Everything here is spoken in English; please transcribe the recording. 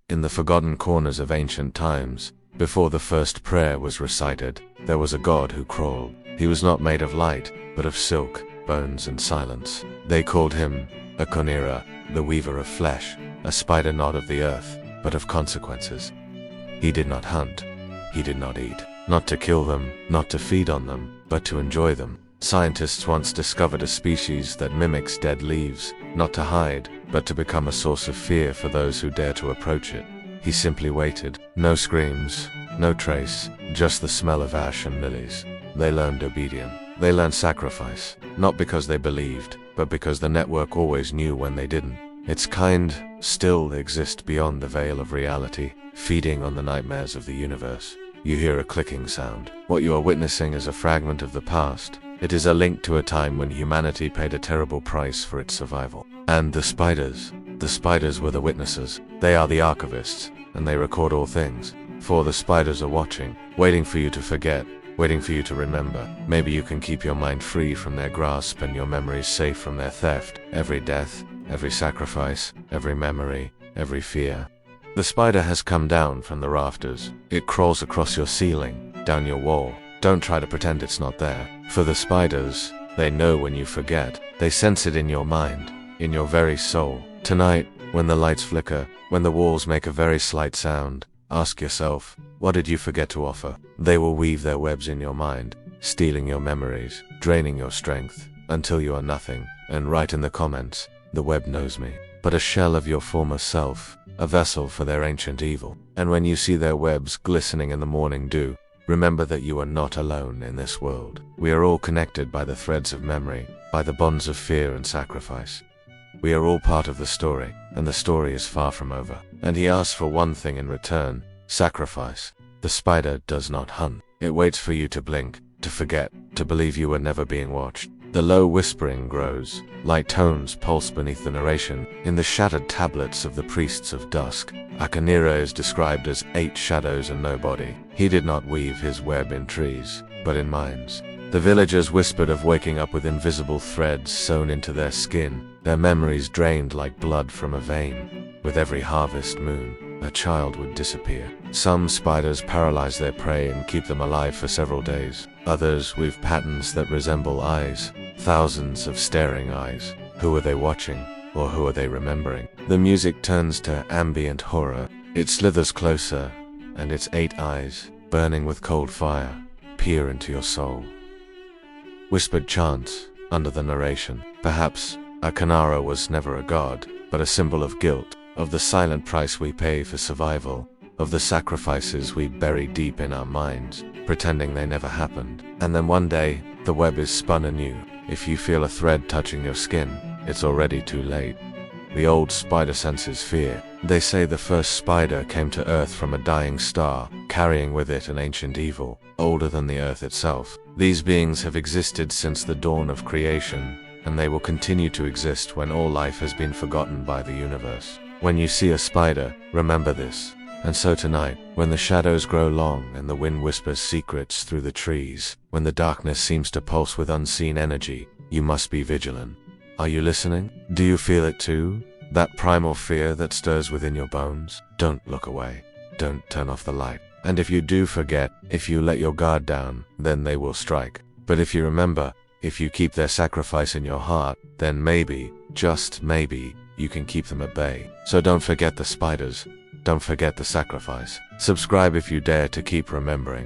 In the forgotten corners of ancient times, before the first prayer was recited, there was a god who crawled. He was not made of light, but of silk, bones, and silence. They called him a Conera, the weaver of flesh, a spider not of the earth, but of consequences. He did not hunt. He did not eat. Not to kill them, not to feed on them, but to enjoy them. Scientists once discovered a species that mimics dead leaves, not to hide, but to become a source of fear for those who dare to approach it. He simply waited. No screams, no trace, just the smell of ash and lilies. They learned obedience. They learned sacrifice, not because they believed, but because the network always knew when they didn't. Its kind still exist beyond the veil of reality, feeding on the nightmares of the universe. You hear a clicking sound. What you are witnessing is a fragment of the past. It is a link to a time when humanity paid a terrible price for its survival. And the spiders were the witnesses. They are the archivists, and they record all things. For the spiders are watching, waiting for you to forget, waiting for you to remember. Maybe you can keep your mind free from their grasp and your memories safe from their theft. Every death, every sacrifice, every memory, every fear. The spider has come down from the rafters. It crawls across your ceiling, down your wall. Don't try to pretend it's not there. For the spiders, they know when you forget. They sense it in your mind, in your very soul. Tonight, when the lights flicker, when the walls make a very slight sound, ask yourself, what did you forget to offer? They will weave their webs in your mind, stealing your memories, draining your strength, until you are nothing. And write in the comments, the web knows me, but a shell of your former self, a vessel for their ancient evil. And when you see their webs glistening in the morning dew, remember that you are not alone in this world. We are all connected by the threads of memory, by the bonds of fear and sacrifice. We are all part of the story, and the story is far from over. And he asks for one thing in return, sacrifice. The spider does not hunt. It waits for you to blink, to forget, to believe you were never being watched. The low whispering grows. Light tones pulse beneath the narration. In the shattered tablets of the priests of dusk, Akanira is described as 8 shadows and no body. He did not weave his web in trees, but in minds. The villagers whispered of waking up with invisible threads sewn into their skin, their memories drained like blood from a vein. With every harvest moon, a child would disappear. Some spiders paralyze their prey and keep them alive for several days. Others weave patterns that resemble eyes, thousands of staring eyes. Who are they watching, or who are they remembering? The music turns to ambient horror. It slithers closer, and its 8 eyes, burning with cold fire, peer into your soul. Whispered chants under the narration. Perhaps Akanara was never a god, but a symbol of guilt, of the silent price we pay for survival, of the sacrifices we bury deep in our minds, pretending they never happened. And then one day, the web is spun anew. If you feel a thread touching your skin, it's already too late. The old spider senses fear. They say the first spider came to Earth from a dying star, carrying with it an ancient evil, older than the Earth itself. These beings have existed since the dawn of creation, and they will continue to exist when all life has been forgotten by the universe. When you see a spider, remember this. And so tonight, when the shadows grow long and the wind whispers secrets through the trees, when the darkness seems to pulse with unseen energy, you must be vigilant. Are you listening? Do you feel it too? That primal fear that stirs within your bones? Don't look away. Don't turn off the light. And if you do forget, if you let your guard down, then they will strike. But if you remember, if you keep their sacrifice in your heart, then maybe, just maybe, you can keep them at bay. So don't forget the spiders. Don't forget the sacrifice. Subscribe if you dare to keep remembering.